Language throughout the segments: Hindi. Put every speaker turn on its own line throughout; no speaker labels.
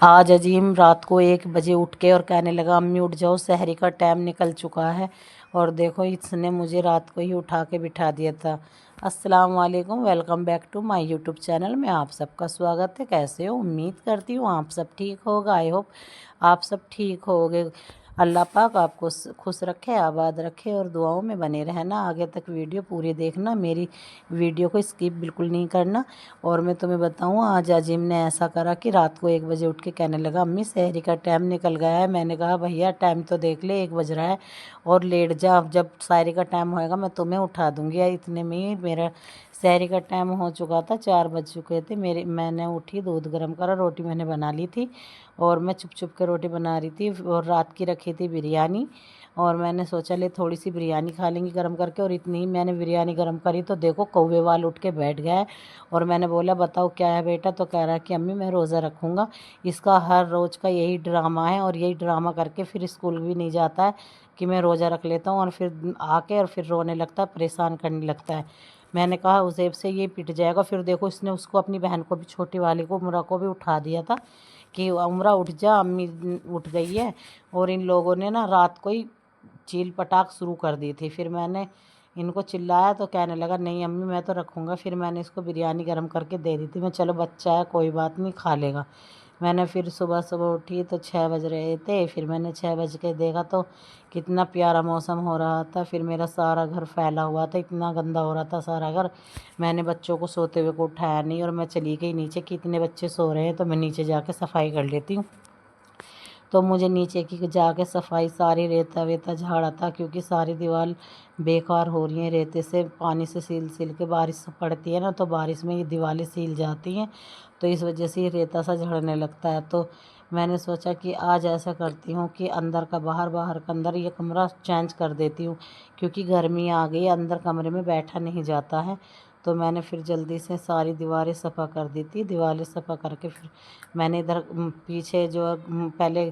आज अजीम रात को 1 बजे उठ के और कहने लगा अम्मी उठ जाओ, सहरी का टाइम निकल चुका है। और देखो इसने मुझे रात को ही उठा के बिठा दिया था। अस्सलाम वालेकुम, welcome back to my YouTube channel में आप सबका स्वागत है। कैसे हो? उम्मीद करती हूँ आप सब ठीक होगा। आई होप आप सब ठीक होगे। अल्लाह पाक आपको खुश रखे, आबाद रखे और दुआओं में बने रहना। आगे तक वीडियो पूरी देखना, मेरी वीडियो को स्किप बिल्कुल नहीं करना। और मैं तुम्हें बताऊँ, आज अजीम ने ऐसा करा कि रात को 1 बजे उठ के कहने लगा अम्मी सहरी का टाइम निकल गया है। मैंने कहा भैया टाइम तो देख ले, 1 बज रहा है और लेट जा, जब सहरी का टाइम होएगा मैं तुम्हें उठा दूँगी। इतने में ही मेरा सहरी का टाइम हो चुका था, 4 बज चुके थे। मैंने उठी, दूध गर्म करा, रोटी मैंने बना ली थी और मैं चुप चुप के रोटी बना रही थी। और रात की रखी थी बिरयानी और मैंने सोचा ले थोड़ी सी बिरयानी खा लेंगी गर्म करके। और इतनी ही मैंने बिरयानी गर्म करी तो देखो कौवे वाल उठ के बैठ गया। और मैंने बोला बताओ क्या है बेटा? तो कह रहा है कि अम्मी मैं रोज़ा रखूँगा। इसका हर रोज़ का यही ड्रामा है और यही ड्रामा करके फिर स्कूल भी नहीं जाता है कि मैं रोज़ा रख लेता हूँ और फिर आके और फिर रोने लगता है, परेशान करने लगता है। मैंने कहा उज़ैब से ये पिट जाएगा। फिर देखो इसने उसको, अपनी बहन को भी, छोटी वाली को, उमरा को भी उठा दिया था कि उमरा उठ जा, अम्मी उठ गई है। और इन लोगों ने ना रात को ही चील पटाख शुरू कर दी थी। फिर मैंने इनको चिल्लाया तो कहने लगा नहीं अम्मी मैं तो रखूँगा। फिर मैंने इसको बिरयानी गर्म करके दे दी थी। मैं चलो बच्चा है कोई बात नहीं खा लेगा। मैंने फिर सुबह सुबह उठी तो 6 बज रहे थे। फिर मैंने 6 बज के देखा तो कितना प्यारा मौसम हो रहा था। फिर मेरा सारा घर फैला हुआ था, इतना गंदा हो रहा था सारा घर। मैंने बच्चों को सोते हुए को उठाया नहीं और मैं चली गई नीचे कि इतने बच्चे सो रहे हैं तो मैं नीचे जाके सफाई कर लेती हूँ। तो मुझे नीचे की जाके सफाई, सारी रेता वेता झाड़ा था क्योंकि सारी दीवार बेकार हो रही हैं रेते से, पानी से सील सील के। बारिश पड़ती है ना तो बारिश में ये दीवारें सील जाती हैं तो इस वजह से ये रेता सा झड़ने लगता है। तो मैंने सोचा कि आज ऐसा करती हूँ कि अंदर का बाहर, बाहर का अंदर, ये कमरा चेंज कर देती हूँ क्योंकि गर्मी आ गई, अंदर कमरे में बैठा नहीं जाता है। तो मैंने फिर जल्दी से सारी दीवारें सफ़ा कर दी थी। दीवारें सफ़ा करके फिर मैंने इधर पीछे जो पहले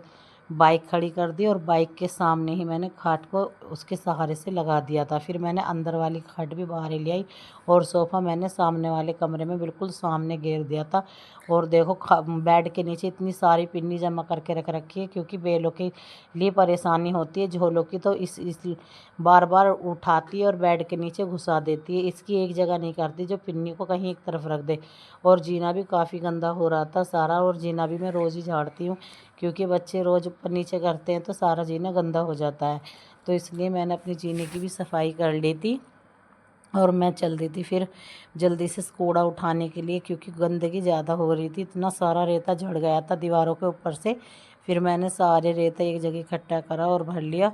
बाइक खड़ी कर दी और बाइक के सामने ही मैंने खाट को उसके सहारे से लगा दिया था। फिर मैंने अंदर वाली खाट भी बाहर ही ले आई और सोफ़ा मैंने सामने वाले कमरे में बिल्कुल सामने घेर दिया था। और देखो बेड के नीचे इतनी सारी पिन्नी जमा करके रख रखी है क्योंकि बेलों के लिए परेशानी होती है झोलों की, तो इस बार बार उठाती है और बेड के नीचे घुसा देती है। इसकी एक जगह नहीं करती जो पिन्नी को कहीं एक तरफ रख दे। और जीना भी काफ़ी गंदा हो रहा था सारा, और जीना भी मैं रोज़ ही झाड़ती हूँ क्योंकि बच्चे रोज़ ऊपर नीचे करते हैं तो सारा जीना गंदा हो जाता है। तो इसलिए मैंने अपनी जीने की भी सफाई कर ली थी और मैं चल दी थी फिर जल्दी से कूड़ा उठाने के लिए क्योंकि गंदगी ज़्यादा हो रही थी। इतना सारा रेता झड़ गया था दीवारों के ऊपर से। फिर मैंने सारे रेता एक जगह इकट्ठा करा और भर लिया।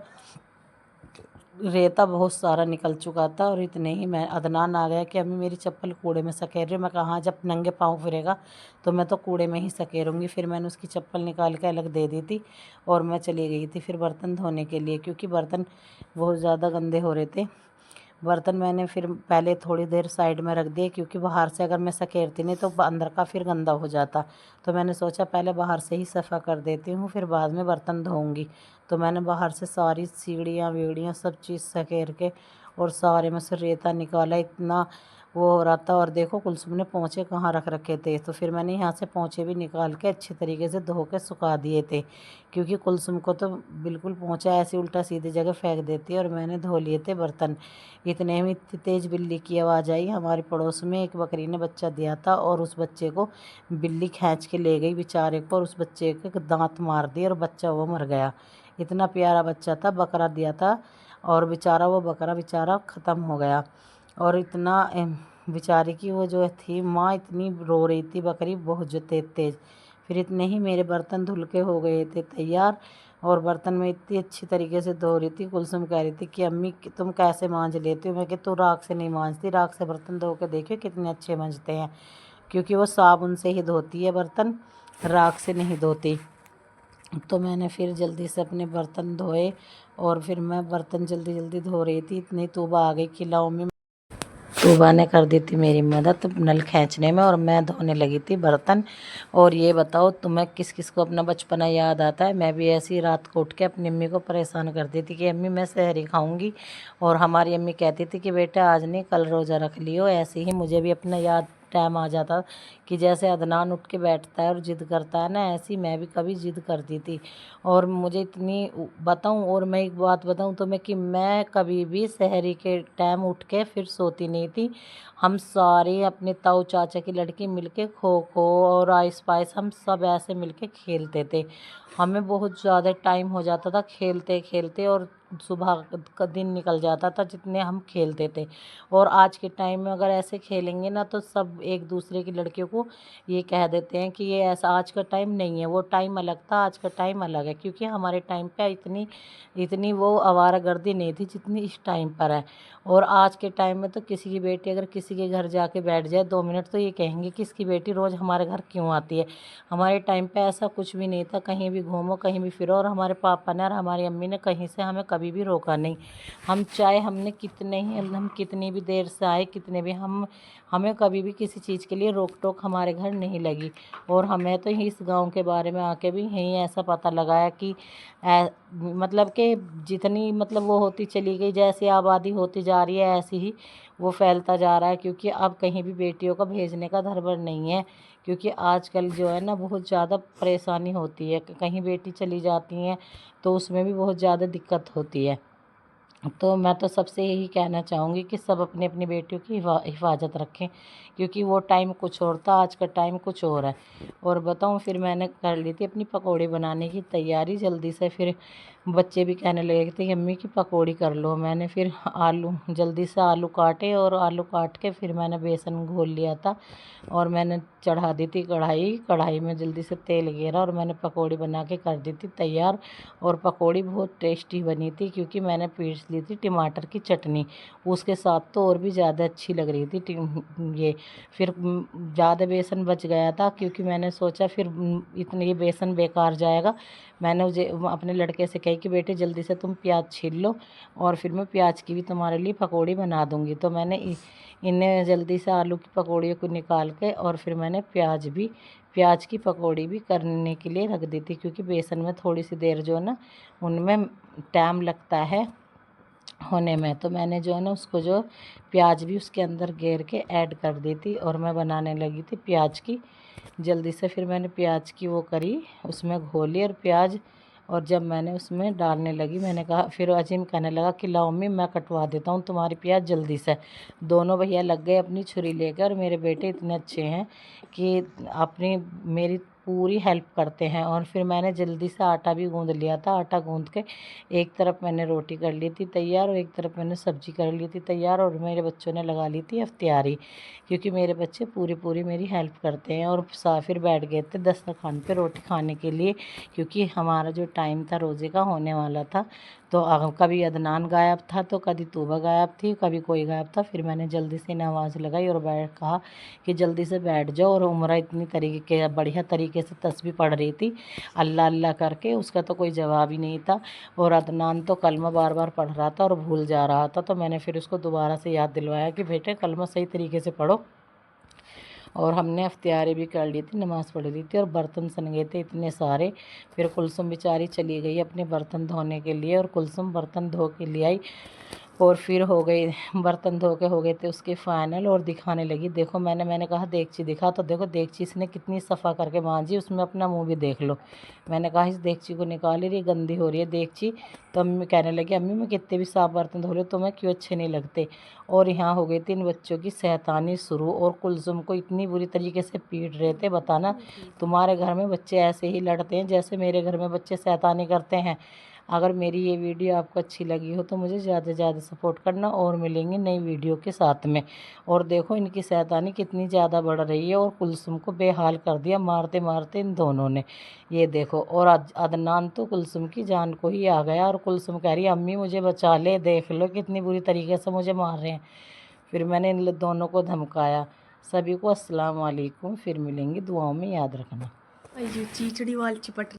रेता बहुत सारा निकल चुका था और इतने ही मैं अदनान आ गया कि अम्मी मेरी चप्पल कूड़े में सकेर रही। मैं कहा जब नंगे पाँव फिरेगा तो मैं तो कूड़े में ही सकेरूँगी। फिर मैंने उसकी चप्पल निकाल के अलग दे दी थी और मैं चली गई थी फिर बर्तन धोने के लिए क्योंकि बर्तन बहुत ज़्यादा गंदे हो रहे थे। बर्तन मैंने फिर पहले थोड़ी देर साइड में रख दिए क्योंकि बाहर से अगर मैं सकेरती नहीं तो अंदर का फिर गंदा हो जाता। तो मैंने सोचा पहले बाहर से ही सफ़ा कर देती हूँ फिर बाद में बर्तन धोऊँगी। तो मैंने बाहर से सारी सीढ़ियाँ वीढ़ियाँ सब चीज़ सकेर के और सारे में से रेता निकाला। इतना वो हो रहा था। और देखो कुलसुम ने पोंछे कहाँ रख रखे थे, तो फिर मैंने यहाँ से पोंछे भी निकाल के अच्छे तरीके से धो के सुखा दिए थे क्योंकि कुलसुम को तो बिल्कुल पोंछा ऐसे उल्टा सीधी जगह फेंक देती है। और मैंने धो लिए थे बर्तन। इतने में इतनी तेज़ बिल्ली की आवाज़ आई। हमारे पड़ोस में एक बकरी ने बच्चा दिया था और उस बच्चे को बिल्ली खींच के ले गई बेचारे को और उस बच्चे के दांत मार दिए और बच्चा वो मर गया। इतना प्यारा बच्चा था, बकरा दिया था और बेचारा वो बकरा बेचारा ख़त्म हो गया। और इतना बेचारी की वो जो थी माँ इतनी रो रही थी बकरी, बहुत जो तेज़। फिर इतने ही मेरे बर्तन धुल के हो गए थे तैयार और बर्तन में इतनी अच्छी तरीके से धो रही थी। कुलसुम कह रही थी कि अम्मी तुम कैसे मांज लेती हो? मैं कि तू राख से नहीं मांजती, राख से बर्तन धो के देखियो कितने अच्छे मांजते हैं क्योंकि वो साबुन से ही धोती है बर्तन, राख से नहीं धोती। तो मैंने फिर जल्दी से अपने बर्तन धोए और फिर मैं बर्तन जल्दी जल्दी धो रही थी। इतनी तूबा आ गई कि लाओ मम्मी। तूबा ने कर दी थी मेरी मदद नल खींचने में और मैं धोने लगी थी बर्तन। और ये बताओ तुम्हें किस किस को अपना बचपना याद आता है? मैं भी ऐसी ही रात को उठ के अपनी अम्मी को परेशान करती थी कि अम्मी मैं सहरी खाऊंगी और हमारी अम्मी कहती थी कि बेटा आज नहीं कल रोज़ा रख लियो। ऐसे ही मुझे भी अपना याद टाइम आ जाता कि जैसे अदनान उठ के बैठता है और ज़िद करता है ना, ऐसी मैं भी कभी ज़िद करती थी। और मुझे इतनी बताऊं, और मैं एक बात बताऊं तो मैं कि मैं कभी भी सहरी के टाइम उठ के फिर सोती नहीं थी। हम सारे अपने ताऊ चाचा की लड़की मिलके खो खो और आइस पाइस हम सब ऐसे मिलके खेलते थे। हमें बहुत ज़्यादा टाइम हो जाता था खेलते खेलते, और सुबह का दिन निकल जाता था जितने हम खेलते थे। और आज के टाइम में अगर ऐसे खेलेंगे ना तो सब एक दूसरे की लड़कियों को ये कह देते हैं कि ये ऐसा आज का टाइम नहीं है, वो टाइम अलग था, आज का टाइम अलग है। क्योंकि हमारे टाइम पे इतनी इतनी वो आवारागर्दी नहीं थी जितनी इस टाइम पर है। और आज के टाइम में तो किसी की बेटी अगर किसी के घर जाके बैठ जाए 2 मिनट तो ये कहेंगे कि इसकी बेटी रोज़ हमारे घर क्यों आती है। हमारे टाइम पे ऐसा कुछ भी नहीं था, कहीं भी घूमो कहीं भी फिरो, और हमारे पापा ने और हमारी अम्मी ने कहीं से हमें कभी भी रोका नहीं। हम चाहे हमने कितने ही हम कितनी भी देर से आए, कितने भी हमें कभी भी किसी चीज़ के लिए रोक टोक हमारे घर नहीं लगी। और हमें तो इस गांव के बारे में आके भी यहीं ऐसा पता लगाया कि मतलब कि जितनी मतलब वो होती चली गई, जैसी आबादी होती जा रही है ऐसे ही वो फैलता जा रहा है। क्योंकि अब कहीं भी बेटियों को भेजने का धरबर नहीं है। क्योंकि आजकल जो है ना बहुत ज़्यादा परेशानी होती है, कहीं बेटी चली जाती हैं तो उसमें भी बहुत ज़्यादा दिक्कत होती है। तो मैं तो सबसे यही कहना चाहूँगी कि सब अपनी अपनी बेटियों की हिफाजत रखें। क्योंकि वो टाइम कुछ और था, आज का टाइम कुछ और है। और बताऊँ, फिर मैंने कर ली थी अपनी पकौड़ी बनाने की तैयारी जल्दी से। फिर बच्चे भी कहने लगे थे कि अम्मी की पकौड़ी कर लो। मैंने फिर आलू जल्दी से आलू काटे, और आलू काट के फिर मैंने बेसन घोल लिया था और मैंने चढ़ा दी थी कढ़ाई। कढ़ाई में जल्दी से तेल घेरा और मैंने पकौड़ी बना के कर दी थी तैयार। और पकौड़ी बहुत टेस्टी बनी थी क्योंकि मैंने पीस ली थी टमाटर की चटनी, उसके साथ तो और भी ज़्यादा अच्छी लग रही थी ये। फिर ज़्यादा बेसन बच गया था क्योंकि मैंने सोचा फिर इतने ये बेसन बेकार जाएगा। मैंने उसे अपने लड़के से कही कि बेटे जल्दी से तुम प्याज छील लो और फिर मैं प्याज की भी तुम्हारे लिए पकौड़ी बना दूँगी। तो मैंने इन्हें जल्दी से आलू की पकौड़ियों को निकाल के और फिर मैंने प्याज की पकौड़ी भी करने के लिए रख दी थी। क्योंकि बेसन में थोड़ी सी देर जो है ना उनमें टाइम लगता है होने में। तो मैंने जो है ना उसको जो प्याज भी उसके अंदर घेर के ऐड कर दी थी और मैं बनाने लगी थी प्याज की जल्दी से। फिर मैंने प्याज की वो करी, उसमें घोली और प्याज, और जब मैंने उसमें डालने लगी मैंने कहा, फिर अजीम कहने लगा कि लाओ अम्मी मैं कटवा देता हूँ तुम्हारी प्याज जल्दी से। दोनों भैया लग गए अपनी छुरी लेकर, और मेरे बेटे इतने अच्छे हैं कि अपनी मेरी पूरी हेल्प करते हैं। और फिर मैंने जल्दी से आटा भी गूँध लिया था। आटा गूँध के एक तरफ मैंने रोटी कर ली थी तैयार और एक तरफ मैंने सब्जी कर ली थी तैयार, और मेरे बच्चों ने लगा ली थी अफ्तारी। क्योंकि मेरे बच्चे पूरी मेरी हेल्प करते हैं। और फिर बैठ गए थे दस्तरखान पे रोटी खाने के लिए। क्योंकि हमारा जो टाइम था रोज़े का होने वाला था। तो कभी अदनान गायब था तो कभी तूबा गायब थी, कभी कोई गायब था। फिर मैंने जल्दी से नमाज़ लगाई और कहा कि जल्दी से बैठ जाओ। और उम्र इतनी तरीके के बढ़िया तरीके से तस्बीह पढ़ रही थी अल्लाह अल्लाह करके, उसका तो कोई जवाब ही नहीं था। और अदनान तो कलमा बार बार पढ़ रहा था और भूल जा रहा था। तो मैंने फिर उसको दोबारा से याद दिलवाया कि बेटे कलमा सही तरीके से पढ़ो। और हमने अफ्तारी भी कर ली थी, नमाज़ पढ़ ली थी, और बर्तन सन गए थे इतने सारे। फिर कुलसुम बेचारी चली गई अपने बर्तन धोने के लिए, और कुलसुम बर्तन धो के ले आई। और फिर हो गई बर्तन धो के हो गए थे उसके फाइनल, और दिखाने लगी देखो मैंने कहा देगची दिखा, तो देखो देगची इसने कितनी सफ़ा करके मांजी, उसमें अपना मुंह भी देख लो। मैंने कहा इस देगची को निकाल रही गंदी हो रही है देगची। तो अम्मी कहने लगी अम्मी मैं कितने भी साफ बर्तन धो लो तुम्हें क्यों अच्छे नहीं लगते। और यहाँ हो गई थी इन बच्चों की शैतानी शुरू, और कुलसुम को इतनी बुरी तरीके से पीट रहे थे। बताना तुम्हारे घर में बच्चे ऐसे ही लड़ते हैं जैसे मेरे घर में बच्चे शैतानी करते हैं। अगर मेरी ये वीडियो आपको अच्छी लगी हो तो मुझे ज़्यादा से ज़्यादा सपोर्ट करना, और मिलेंगे नई वीडियो के साथ में। और देखो इनकी शैतानी कितनी ज़्यादा बढ़ रही है, और कुलसुम को बेहाल कर दिया मारते मारते इन दोनों ने। ये देखो, और अदनान तो कुलसुम की जान को ही आ गया, और कुलसुम कह रही है अम्मी मुझे बचा ले, देख लो कितनी बुरी तरीके से मुझे मार रहे हैं। फिर मैंने इन दोनों को धमकाया। सभी को अस्सलाम वालेकुम, फिर मिलेंगे दुआओं में, याद रखना।
चीचड़ी वाली चिपट